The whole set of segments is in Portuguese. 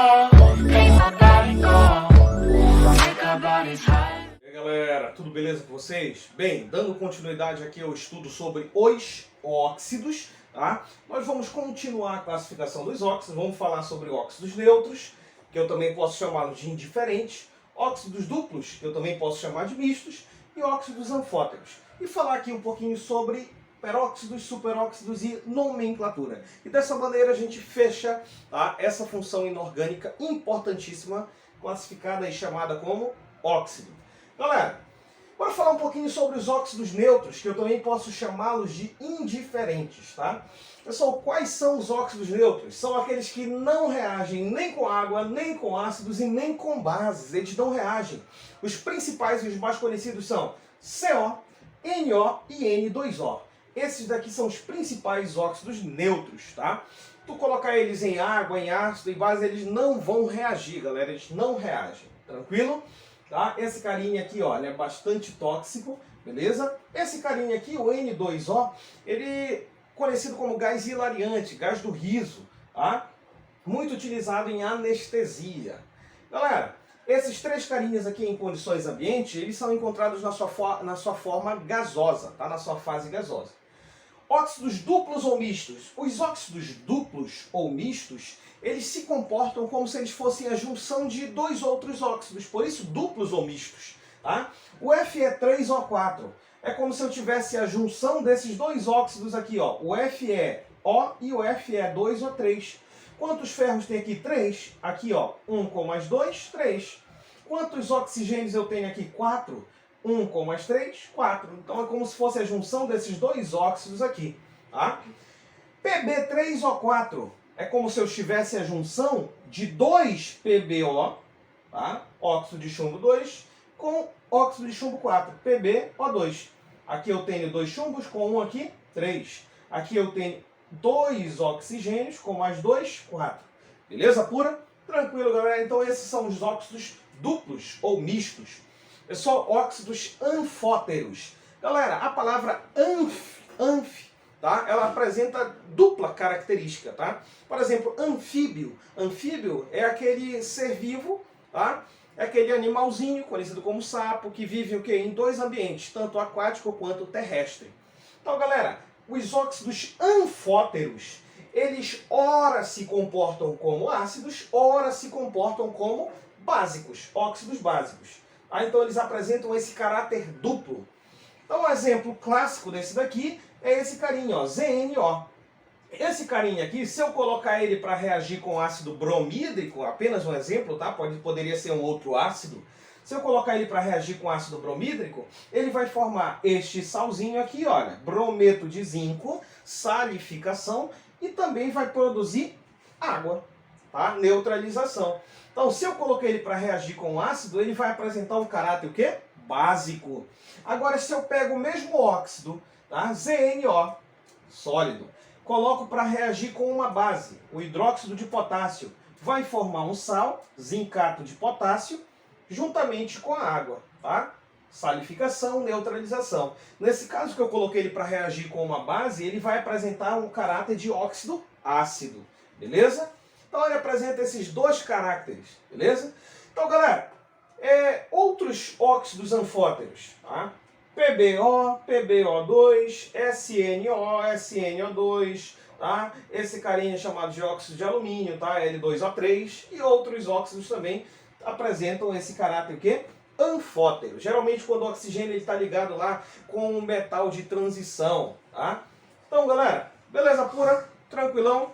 E aí, galera, tudo beleza com vocês? Bem, dando continuidade aqui ao estudo sobre os óxidos, tá? Nós vamos continuar a classificação dos óxidos, vamos falar sobre óxidos neutros, que eu também posso chamá-los de indiferentes, óxidos duplos, que eu também posso chamar de mistos, e óxidos anfóteros. E falar aqui um pouquinho sobre peróxidos, superóxidos e nomenclatura. E dessa maneira a gente fecha, tá, essa função inorgânica importantíssima, classificada e chamada como óxido. Galera, bora falar um pouquinho sobre os óxidos neutros, que eu também posso chamá-los de indiferentes, tá? Pessoal, quais são os óxidos neutros? São aqueles que não reagem nem com água, nem com ácidos e nem com bases. Eles não reagem. Os principais e os mais conhecidos são CO, NO e N2O. Esses daqui são os principais óxidos neutros, tá? Tu colocar eles em água, em ácido, em base, eles não vão reagir, galera. Eles não reagem. Tranquilo? Tá? Esse carinha aqui, ó, ele é bastante tóxico, beleza? Esse carinha aqui, o N2O, ele é conhecido como gás hilariante, gás do riso, tá? Muito utilizado em anestesia. Galera, esses três carinhas aqui em condições ambientes, eles são encontrados na sua forma gasosa, tá? Na sua fase gasosa. Óxidos duplos ou mistos. Os óxidos duplos ou mistos, eles se comportam como se eles fossem a junção de dois outros óxidos, por isso duplos ou mistos. Tá? O Fe3O4 é como se eu tivesse a junção desses dois óxidos aqui, ó, o FeO e o Fe2O3. Quantos ferros tem aqui? 3. Aqui, ó, 1 com mais 2, 3. Quantos oxigênios eu tenho aqui? 4. 1 com mais 3, 4. Então é como se fosse a junção desses dois óxidos aqui. Tá? Pb3O4 é como se eu tivesse a junção de 2 PbO, tá? Óxido de chumbo 2, com óxido de chumbo 4, PbO2. Aqui eu tenho 2 chumbos, com 1 aqui, 3. Aqui eu tenho 2 oxigênios, com mais 2, 4. Beleza pura? Tranquilo, galera? Então esses são os óxidos duplos ou mistos. Pessoal, óxidos anfóteros. Galera, a palavra anf, tá? Ela apresenta dupla característica, tá? Por exemplo, anfíbio. Anfíbio é aquele ser vivo, tá? É aquele animalzinho, conhecido como sapo, que vive o quê? Em dois ambientes, tanto aquático quanto terrestre. Então, galera, os óxidos anfóteros, eles ora se comportam como ácidos, ora se comportam como básicos, óxidos básicos. Então eles apresentam esse caráter duplo. Então um exemplo clássico desse daqui é esse carinha, ó, ZNO. Esse carinha aqui, se eu colocar ele para reagir com ácido bromídrico, apenas um exemplo, tá? Poderia ser um outro ácido. Se eu colocar ele para reagir com ácido bromídrico, ele vai formar este salzinho aqui, olha, brometo de zinco, salificação, e também vai produzir água, tá? Neutralização. Então, se eu coloquei ele para reagir com ácido, ele vai apresentar um caráter o quê? Básico. Agora, se eu pego o mesmo óxido, tá? ZNO, sólido, coloco para reagir com uma base, o hidróxido de potássio, vai formar um sal, zincato de potássio, juntamente com a água, tá? Salificação, neutralização. Nesse caso que eu coloquei ele para reagir com uma base, ele vai apresentar um caráter de óxido ácido, beleza? Então ele apresenta esses dois caracteres, beleza? Então, galera, outros óxidos anfóteros, tá? PbO, PbO2, SNO, SNO2, tá? Esse carinha chamado de óxido de alumínio, tá? L2O3, e outros óxidos também apresentam esse caráter o quê? Anfótero. Geralmente quando o oxigênio está ligado lá com um metal de transição, tá? Então, galera, beleza pura? Tranquilão?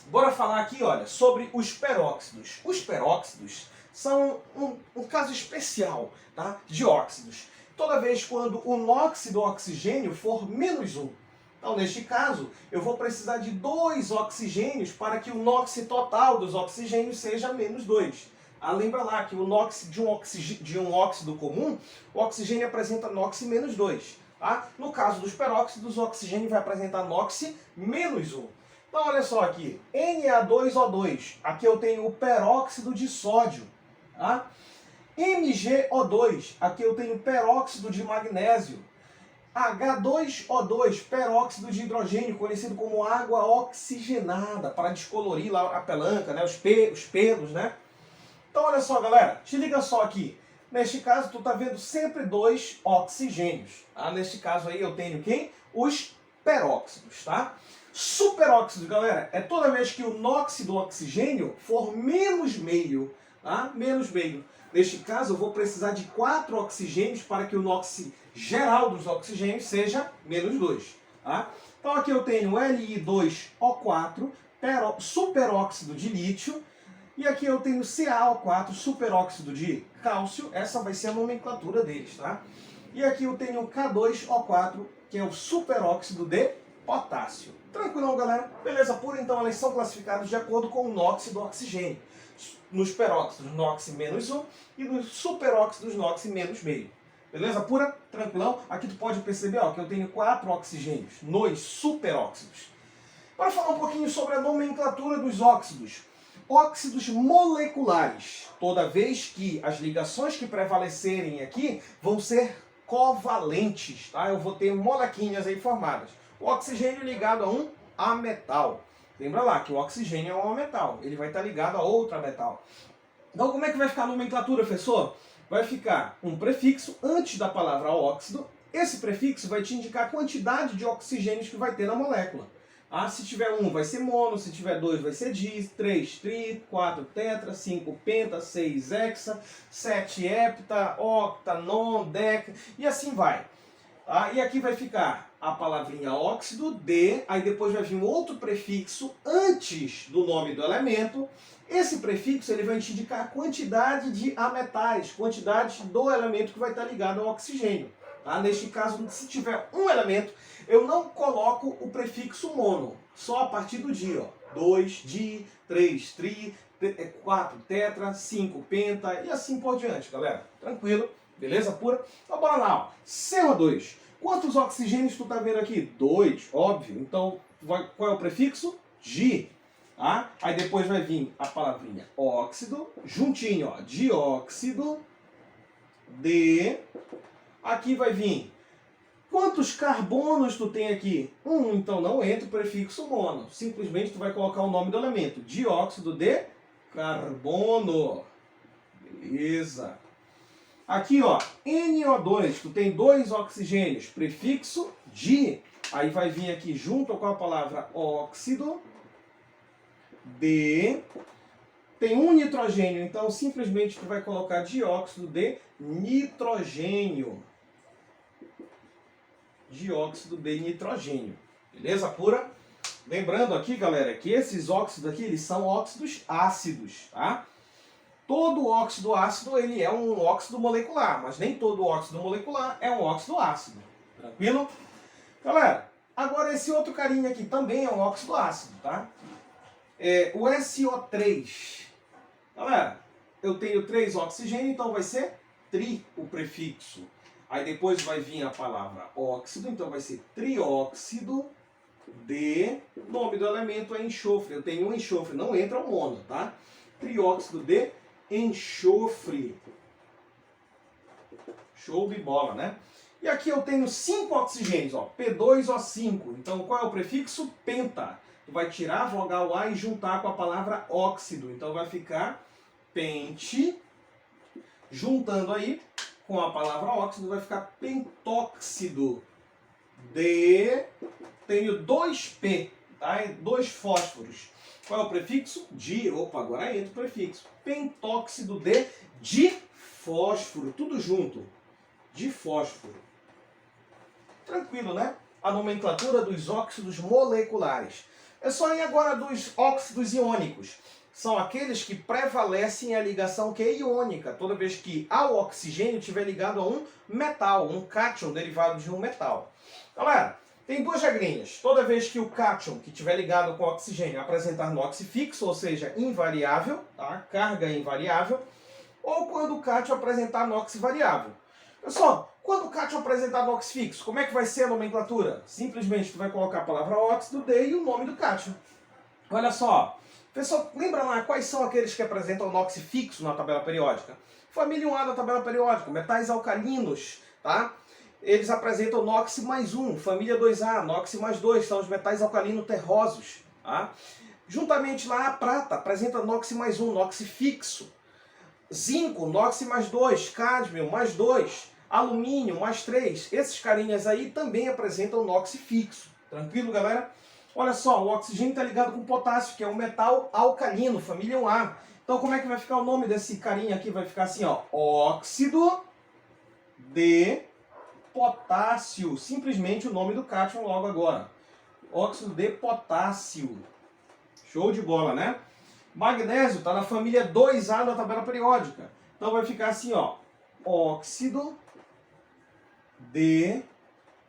Bora falar aqui, olha, sobre os peróxidos. Os peróxidos são um caso especial, tá, de óxidos. Toda vez quando o NOx do oxigênio for -1. Então, neste caso, eu vou precisar de 2 oxigênios para que o NOx total dos oxigênios seja -2. Lembra lá que o NOx de um óxido comum, o oxigênio apresenta NOx -2. Tá? No caso dos peróxidos, o oxigênio vai apresentar NOx -1. Então, olha só aqui, Na2O2, aqui eu tenho o peróxido de sódio, tá? MgO2, aqui eu tenho peróxido de magnésio. H2O2, peróxido de hidrogênio, conhecido como água oxigenada, para descolorir lá a pelanca, né? Os pelos, né? Então olha só, galera, te liga só aqui. Neste caso, tu tá vendo sempre dois oxigênios. Tá? Neste caso aí eu tenho quem? Os peróxidos, tá? Superóxidos, galera, é toda vez que o NOx do oxigênio for menos meio, tá? Menos meio. Neste caso, eu vou precisar de 4 oxigênios para que o NOx geral dos oxigênios seja menos 2. Tá? Então aqui eu tenho Li2O4, superóxido de lítio, e aqui eu tenho CaO4, superóxido de cálcio. Essa vai ser a nomenclatura deles, tá? E aqui eu tenho K2O4, que é o superóxido de potássio. Tranquilão, galera? Beleza pura? Então elas são classificadas de acordo com o NOx do oxigênio. Nos peróxidos, NOx menos 1 e nos superóxidos, NOx menos meio. Beleza pura? Tranquilão? Aqui tu pode perceber ó, que eu tenho 4 oxigênios nos superóxidos. Para falar um pouquinho sobre a nomenclatura dos óxidos. Óxidos moleculares. Toda vez que as ligações que prevalecerem aqui vão ser covalentes, tá? Eu vou ter molequinhas aí formadas. O oxigênio ligado a um ametal. Lembra lá que o oxigênio é um ametal, ele vai estar ligado a outro ametal. Então como é que vai ficar a nomenclatura, professor? Vai ficar um prefixo antes da palavra óxido. Esse prefixo vai te indicar a quantidade de oxigênios que vai ter na molécula. Ah, se tiver 1 vai ser mono, se tiver 2 vai ser dis, 3 tri, 4 tetra, 5 penta, 6 hexa, 7 hepta, octa, non, deca e assim vai. Ah, e aqui vai ficar a palavrinha óxido, D, aí depois vai vir um outro prefixo antes do nome do elemento. Esse prefixo ele vai te indicar a quantidade de ametais, quantidade do elemento que vai estar ligado ao oxigênio. Tá? Neste caso, se tiver um elemento, eu não coloco o prefixo mono, só a partir do di. 2 di, 3 tri, 4 tetra, 5 penta e assim por diante, galera. Tranquilo? Beleza pura? Então bora lá. Ó. CO2. Quantos oxigênios tu tá vendo aqui? 2, óbvio. Então, qual é o prefixo? Di. Tá? Aí depois vai vir a palavrinha óxido, juntinho, ó, dióxido, D. Aqui vai vir. Quantos carbonos tu tem aqui? Então não entra o prefixo mono. Simplesmente tu vai colocar o nome do elemento. Dióxido de carbono. Beleza. Aqui, ó, NO2, tu tem 2 oxigênios, prefixo di. Aí vai vir aqui junto com a palavra óxido, D. Tem um nitrogênio, então simplesmente tu vai colocar dióxido de nitrogênio. Dióxido de nitrogênio. Beleza pura? Lembrando aqui, galera, que esses óxidos aqui, eles são óxidos ácidos, tá? Todo óxido ácido ele é um óxido molecular, mas nem todo óxido molecular é um óxido ácido. Tranquilo? Galera, agora esse outro carinha aqui também é um óxido ácido, tá? O SO3. Galera, eu tenho 3 oxigênios, então vai ser tri o prefixo. Aí depois vai vir a palavra óxido, então vai ser trióxido de... O nome do elemento é enxofre. Eu tenho um enxofre, não entra o mono, tá? Trióxido de enxofre. Show de bola, né? E aqui eu tenho 5 oxigênios, ó, P2O5. Então qual é o prefixo? Penta. Tu vai tirar a vogal A e juntar com a palavra óxido. Então vai ficar pente. Juntando aí com a palavra óxido vai ficar pentóxido de... Tenho 2P, tá? 2 fósforos. Qual é o prefixo? Di. Opa, agora entra o prefixo. Pentóxido de difósforo. Tudo junto. Difósforo. Tranquilo, né? A nomenclatura dos óxidos moleculares. É só ir agora dos óxidos iônicos. São aqueles que prevalecem a ligação que é iônica. Toda vez que ao oxigênio estiver ligado a um metal, um cátion derivado de um metal. Galera, tem 2 regrinhas. Toda vez que o cátion que estiver ligado com o oxigênio apresentar NOx fixo, ou seja, invariável, tá? Carga invariável, ou quando o cátion apresentar NOx variável. Pessoal, quando o cátion apresentar NOx fixo, como é que vai ser a nomenclatura? Simplesmente tu vai colocar a palavra óxido, D e o nome do cátion. Olha só. Pessoal, lembra lá quais são aqueles que apresentam NOx fixo na tabela periódica? Família 1A da tabela periódica, metais alcalinos, tá? eles apresentam NOx mais 1, família 2A, NOx mais 2, são os metais alcalino terrosos. Tá? Juntamente lá a prata apresenta NOx mais 1, NOx fixo. Zinco, NOx mais 2, cádmio mais 2, alumínio mais 3. Esses carinhas aí também apresentam NOx fixo. Tranquilo, galera? Olha só, o oxigênio está ligado com o potássio, que é um metal alcalino, família 1A. Então como é que vai ficar o nome desse carinha aqui? Vai ficar assim, ó, óxido de potássio. Simplesmente o nome do cátion logo agora. Óxido de potássio. Show de bola, né? Magnésio está na família 2A da tabela periódica. Então vai ficar assim, ó, óxido de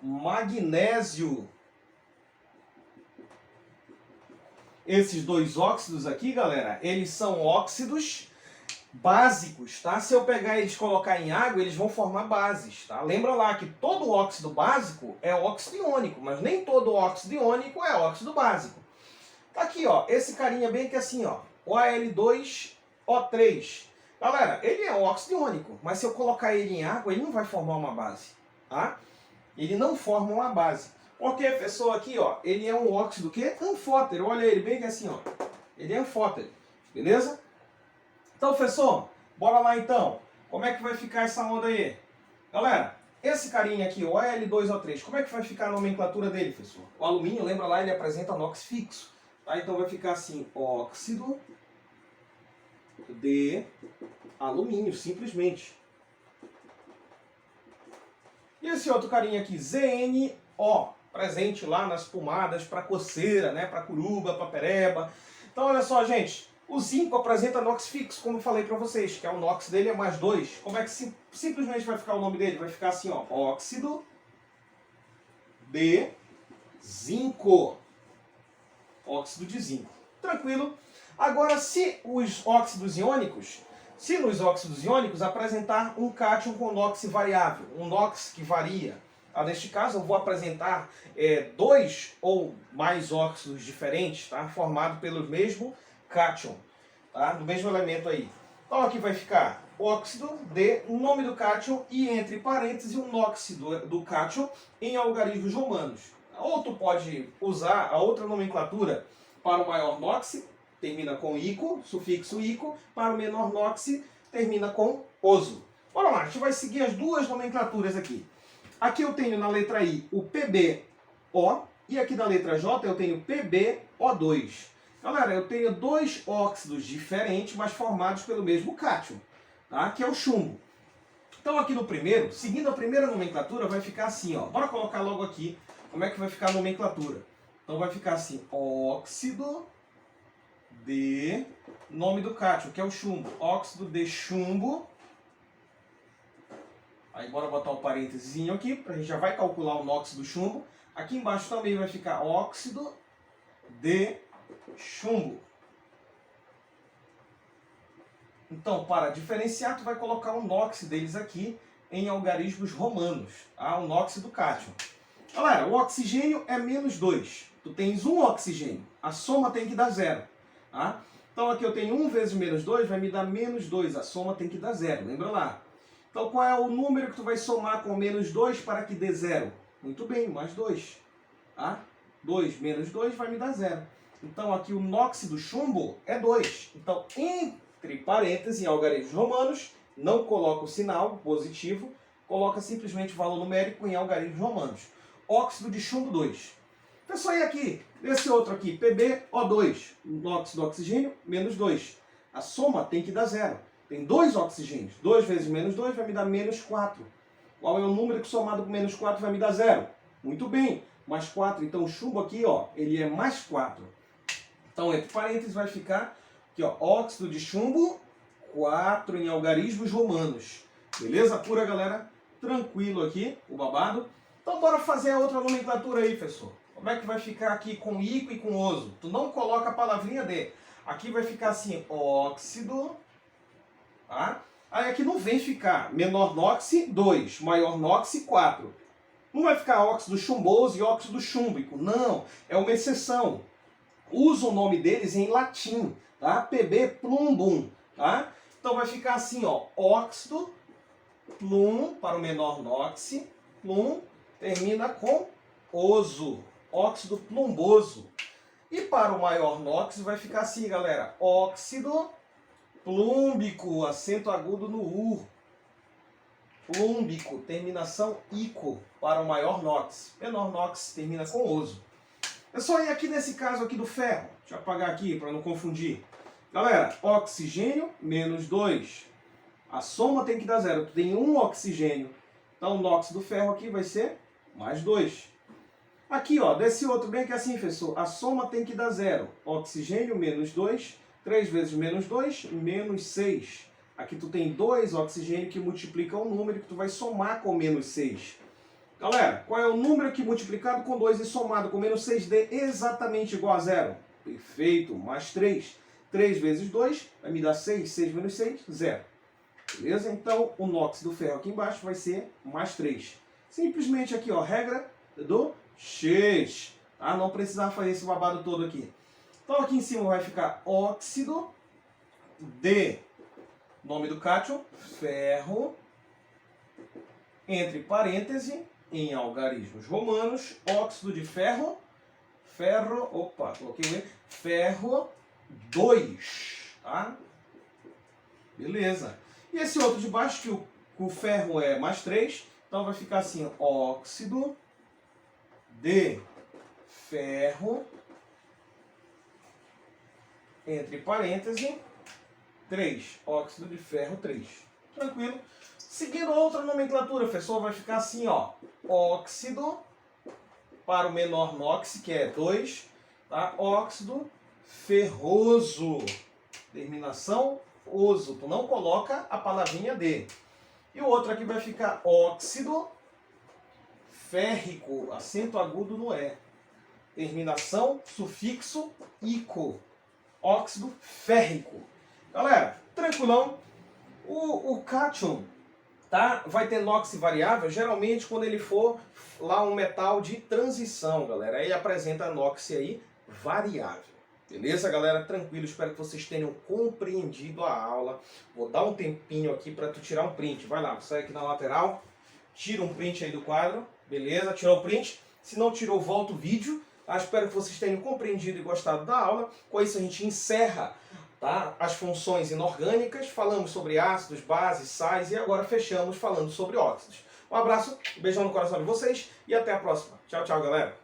magnésio. Esses dois óxidos aqui, galera, eles são óxidos básicos, tá? Se eu pegar eles e colocar em água, eles vão formar bases, tá? Lembra lá que todo óxido básico é óxido iônico, mas nem todo óxido iônico é óxido básico. Tá aqui, ó, esse carinha bem aqui assim, ó, OAl2O3. Galera, ele é um óxido iônico, mas se eu colocar ele em água, ele não vai formar uma base, tá? Ele não forma uma base. Porque, pessoal, aqui, ó, ele é um óxido que anfótero. Olha ele bem aqui assim, ó. Ele é anfótero, beleza? Então, professor, bora lá então. Como é que vai ficar essa onda aí? Galera, esse carinha aqui, o Al2O3, como é que vai ficar a nomenclatura dele, professor? O alumínio, lembra lá, ele apresenta NOx fixo. Tá? Então vai ficar assim, óxido de alumínio, simplesmente. E esse outro carinha aqui, ZNO, presente lá nas pomadas para coceira, né? Para curuba, para pereba. Então, olha só, gente. O zinco apresenta NOx fixo, como eu falei para vocês, que é o NOx dele é mais 2. Como é que simplesmente vai ficar o nome dele? Vai ficar assim, ó, óxido de zinco. Óxido de zinco. Tranquilo? Agora, se nos óxidos iônicos apresentar um cátion com NOx variável, um NOx que varia, neste caso eu vou apresentar dois ou mais óxidos diferentes, tá? Formados pelo mesmo cátion, tá? Do mesmo elemento aí. Então aqui vai ficar óxido de nome do cátion e entre parênteses o NOx do cátion em algarismos romanos. Ou tu pode usar a outra nomenclatura para o maior NOx, termina com ico, sufixo ico, para o menor NOx, termina com oso. Bora lá, a gente vai seguir as duas nomenclaturas aqui. Aqui eu tenho na letra I o PbO e aqui na letra J eu tenho PbO2. Galera, eu tenho dois óxidos diferentes, mas formados pelo mesmo cátion, tá? Que é o chumbo. Então aqui no primeiro, seguindo a primeira nomenclatura, vai ficar assim, ó. Bora colocar logo aqui como é que vai ficar a nomenclatura. Então vai ficar assim, óxido de nome do cátion, que é o chumbo. Óxido de chumbo. Aí bora botar o parênteses aqui, para a gente já vai calcular o NOx do chumbo. Aqui embaixo também vai ficar óxido de chumbo. Então, para diferenciar, tu vai colocar o NOx deles aqui em algarismos romanos, tá? O NOx do cátion. Galera, o oxigênio é menos 2. Tu tens um oxigênio, a soma tem que dar 0. Tá? Então aqui eu tenho 1 vezes menos 2, vai me dar menos 2, a soma tem que dar 0, lembra lá? Então qual é o número que tu vai somar com menos 2 para que dê 0? Muito bem, mais 2. Tá? 2 menos 2 vai me dar 0. Então aqui o NOx do chumbo é 2. Então entre parênteses, em algarismos romanos, não coloca o sinal positivo, coloca simplesmente o valor numérico em algarismos romanos. Óxido de chumbo 2. Pessoal, e aqui, esse outro aqui, PbO2, NOx do oxigênio, menos 2. A soma tem que dar 0. Tem dois oxigênios. 2 vezes menos 2 vai me dar menos 4. Qual é o número que somado com menos 4 vai me dar 0? Muito bem, mais 4. Então o chumbo aqui, ó, ele é mais 4. Então, entre parênteses, vai ficar aqui, ó, óxido de chumbo 4 em algarismos romanos. Beleza pura, galera? Tranquilo aqui, o babado. Então, bora fazer a outra nomenclatura aí, professor. Como é que vai ficar aqui com ico e com oso? Tu não coloca a palavrinha de. Aqui vai ficar assim, óxido. Tá? Aí aqui não vem ficar menor NOx 2, maior NOx 4. Não vai ficar óxido chumboso e óxido chúmbico. Não, é uma exceção. Usa o nome deles em latim, tá? Pb plumbum, tá? Então vai ficar assim, ó, óxido plum para o menor NOx, Plum termina com oso, óxido plumboso. E para o maior NOx vai ficar assim, galera. Óxido plúmbico, acento agudo no U. Plúmbico, terminação ico para o maior NOx. Menor NOx termina com oso. É só ir aqui nesse caso aqui do ferro. Deixa eu apagar aqui para não confundir. Galera, oxigênio menos 2. A soma tem que dar 0. Tu tem 1 oxigênio. Então o NOx do ferro aqui vai ser mais 2. Aqui, ó, desse outro bem que é assim, professor. A soma tem que dar 0. Oxigênio menos 2. 3 vezes menos 2, menos 6. Aqui tu tem 2 oxigênio que multiplica o número que tu vai somar com menos 6. Galera, qual é o número que multiplicado com 2 e somado com menos 6 dê exatamente igual a 0? Perfeito, mais 3. 3 vezes 2 vai me dar 6. 6 menos 6, 0. Beleza? Então, o NOx do ferro aqui embaixo vai ser mais 3. Simplesmente aqui, ó, regra do X. Tá? Não precisava fazer esse babado todo aqui. Então, aqui em cima vai ficar óxido de, nome do cátion, ferro, entre parênteses, em algarismos romanos, óxido de ferro, ferro 2, tá? Beleza. E esse outro de baixo, que o ferro é mais 3, então vai ficar assim, óxido de ferro, entre parênteses, 3, óxido de ferro 3. Tranquilo? Seguindo outra nomenclatura, professor, vai ficar assim, ó, óxido para o menor NOx, que é 2, tá? Óxido ferroso, terminação oso, tu não coloca a palavrinha D. E o outro aqui vai ficar óxido férrico, acento agudo no E, terminação sufixo ico, óxido férrico. Galera, tranquilão, o cátion, tá? Vai ter NOx variável, geralmente quando ele for lá um metal de transição, galera. Aí apresenta a NOx aí variável. Beleza, galera? Tranquilo, espero que vocês tenham compreendido a aula. Vou dar um tempinho aqui para tu tirar um print. Vai lá, sai aqui na lateral, tira um print aí do quadro. Beleza? Tirou o print? Se não tirou, volta o vídeo. Tá? Espero que vocês tenham compreendido e gostado da aula. Com isso a gente encerra, tá, as funções inorgânicas, falamos sobre ácidos, bases, sais e agora fechamos falando sobre óxidos. Um abraço, um beijão no coração de vocês e até a próxima. Tchau, tchau, galera.